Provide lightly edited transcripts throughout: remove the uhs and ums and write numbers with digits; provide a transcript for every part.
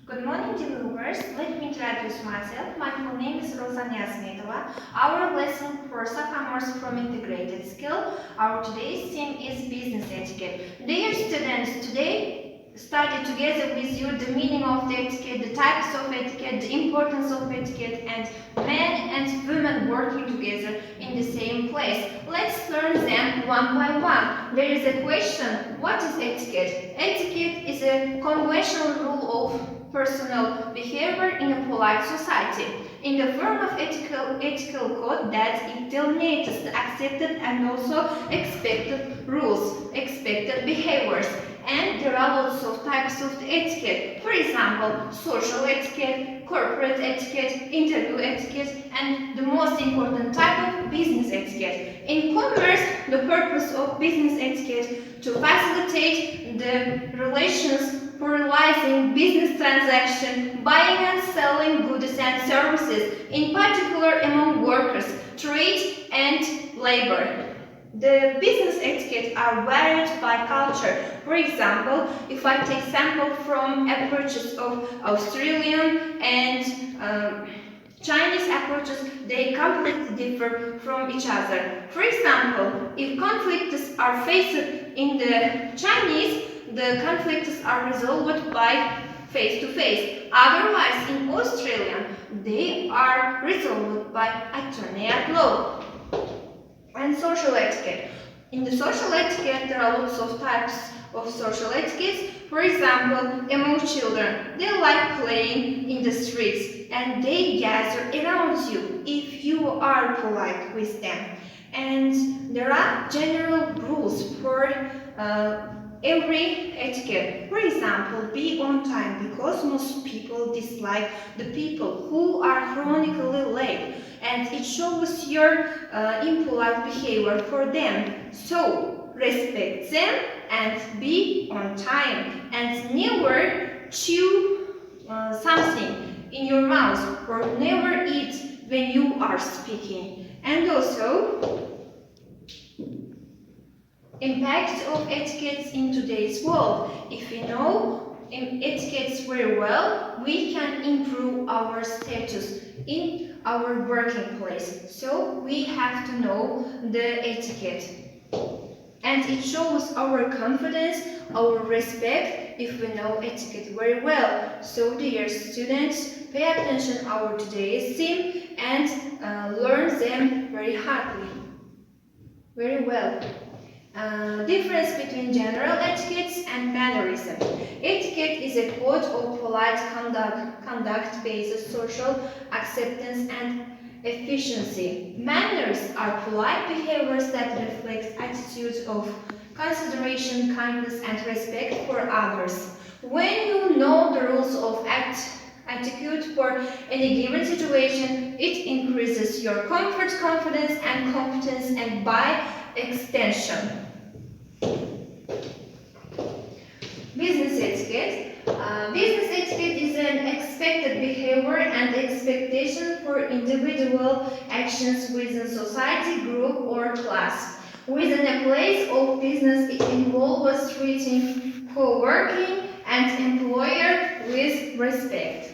Good morning, developers. Let me introduce myself. My full name is Rozania Smetova. Our lesson for sophomores from integrated skill. Our today's theme is business etiquette. Dear students, today study together with you the meaning of the etiquette, the types of etiquette, the importance of etiquette, and men and women working together in the same place. Let's learn them one by one. There is a question: what is etiquette? Etiquette is a conventional rule of personal behavior in a polite society, in the form of ethical code that it delineates the accepted and also expected rules, expected behaviors. And there are lots of types of etiquette. For example, social etiquette, corporate etiquette, interview etiquette, and the most important type of business etiquette. In commerce, the purpose of business etiquette to facilitate the relations for realizing business transaction, buying and selling goods and services, in particular among workers, trade and labor. The business etiquette are varied by culture. For example, if I take sample from approaches of Australian and Chinese approaches, they completely differ from each other. For example, if conflicts are faced in the Chinese, the conflicts are resolved by face-to-face. Otherwise, in Australia, they are resolved by attorney at law. And social etiquette. In the social etiquette, there are lots of types of social etiquette. For example, among children, they like playing in the streets and they gather around you if you are polite with them. And there are general rules for every etiquette. For example, be on time, because most people dislike the people who are chronically late, and it shows your impolite behavior for them. So respect them and be on time, and never chew something in your mouth or never eat when you are speaking. And also, impact of etiquettes in today's world. If we know etiquettes very well, we can improve our status in our working place. So we have to know the etiquette. And it shows our confidence, our respect if we know etiquette very well. So dear students, pay attention to our today's theme and learn them very hardly, very well. Difference between general etiquettes and mannerism. Etiquette is a code of polite conduct based social acceptance and efficiency. Manners are polite behaviors that reflect attitudes of consideration, kindness, and respect for others. When you know the rules of attitude for any given situation, it increases your comfort, confidence, and competence, and by extension. Business etiquette. Business etiquette is an expected behavior and expectation for individual actions within society, group, or class. Within a place of business, it involves treating co-working and employer with respect.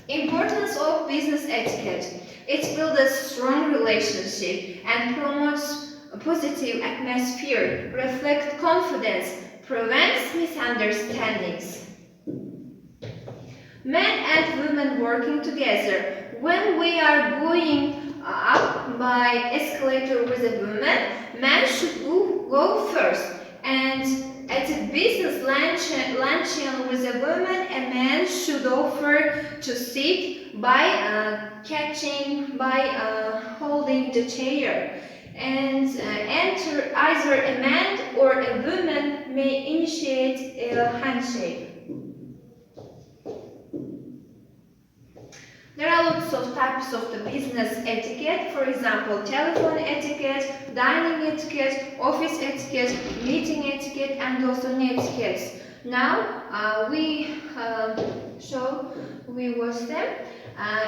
Importance of business etiquette. It builds a strong relationship and promotes a positive atmosphere, reflects confidence, prevents misunderstandings. Men and women working together. When we are going up by escalator with a woman, men should go first. And at a business luncheon with a woman, a man should offer to sit by holding the chair. And enter either a man or a woman may initiate a handshake. There are lots of types of the business etiquette. For example, telephone etiquette, dining etiquette, office etiquette, meeting etiquette, and also etiquettes. Now we watch them.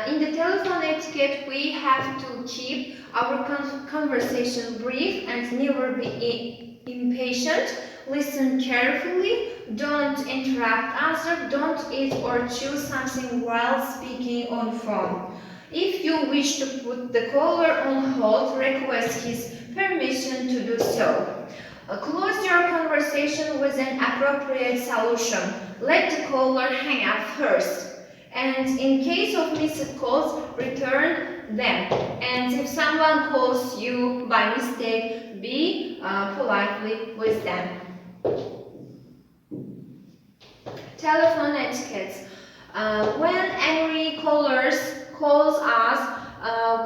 In the telephone etiquette, we have to keep our conversation brief and never be impatient. Listen carefully. don't interrupt answer, don't eat or chew something while speaking on phone. If you wish to put the caller on hold, request his permission to do so. Close your conversation with an appropriate solution. Let the caller hang up first. And in case of missed calls, return them. And if someone calls you by mistake, be politely with them. Telephone etiquette. When angry callers calls us,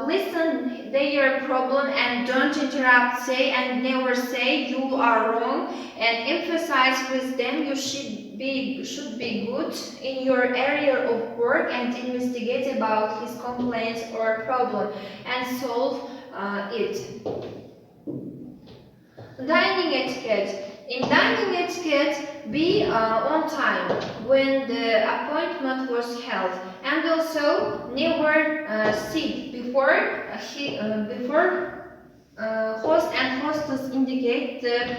listen their problem and don't interrupt, say and never say you are wrong, and emphasize with them you should be good in your area of work and investigate about his complaints or problem and solve it. Dining etiquette. In dining etiquette, be on time when the appointment was held, and also never sit before host and hostess indicate the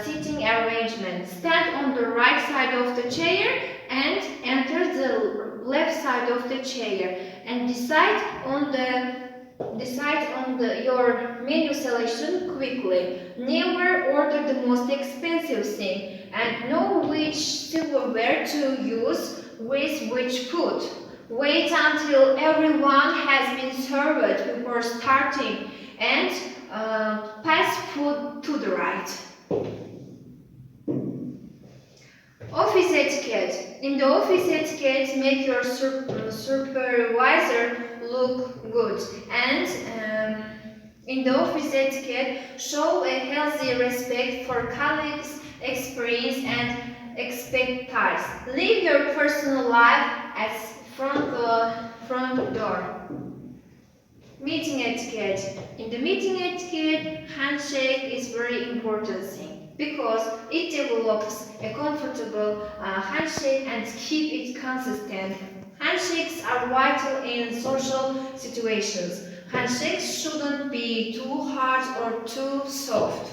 seating arrangement. Stand on the right side of the chair and enter the left side of the chair, and decide on your menu selection quickly. Never order the most expensive thing, and know which silverware to use with which food. Wait until everyone has been served before starting, and pass food to the right. Office etiquette. In the office etiquette, make your supervisor look good, and in the office etiquette, show a healthy respect for colleagues, experience and expertise. Leave your personal life at front door. Meeting etiquette. In the meeting etiquette, handshake is very important thing, because it develops a comfortable handshake and keep it consistent. Handshakes are vital in social situations. Handshakes shouldn't be too hard or too soft.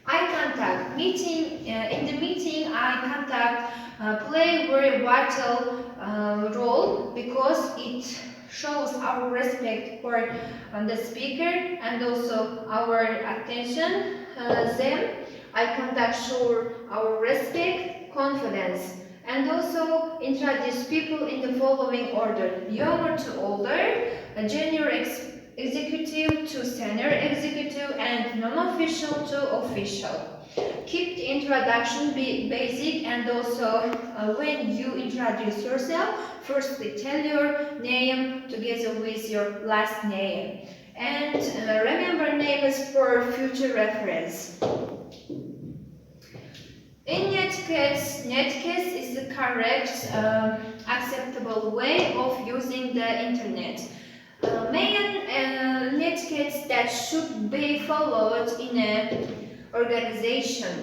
Eye contact. In the meeting, eye contact play a very vital role, because it shows our respect for the speaker and also our attention them. Eye contact shows our respect, confidence, and also introduce people in the following order: younger to older, junior executive to senior executive, and non-official to official. Keep the introduction basic, and also when you introduce yourself, firstly tell your name together with your last name. And remember names for future reference. In Netcast is the correct, acceptable way of using the internet. Main netcasts that should be followed in an organization.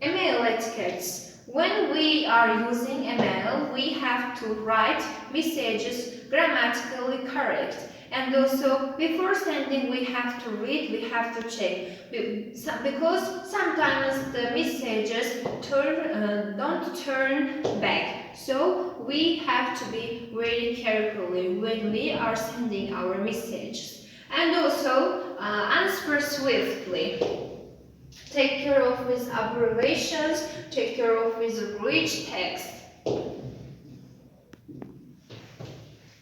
Email etiquettes. When we are using email, we have to write messages grammatically correct. And also, before sending, we have to read, we have to check. Because sometimes the messages don't turn back. So, we have to be very carefully when we are sending our messages. And also, answer swiftly. Take care of with abbreviations, take care of with rich text.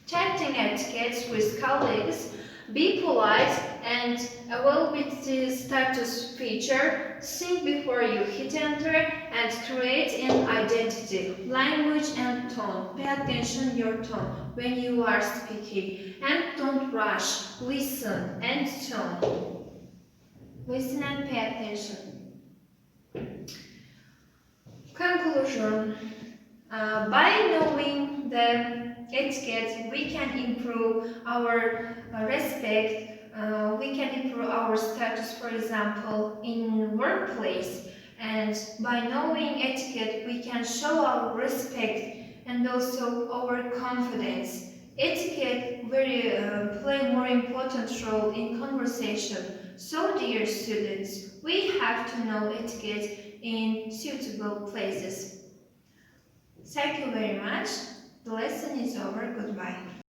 Chatting etiquettes with colleagues. Be polite and avoid with the status feature. Think before you hit enter and create an identity, language and tone. Pay attention your tone when you are speaking, and don't rush. Listen and tone. Listen and pay attention. Conclusion. By knowing the etiquette, we can improve our respect, we can improve our status, for example, in workplace. And by knowing etiquette, we can show our respect and also our confidence. Etiquette play more important role in conversation. So, dear students, we have to know etiquette in suitable places. Thank you very much. The lesson is over. Goodbye.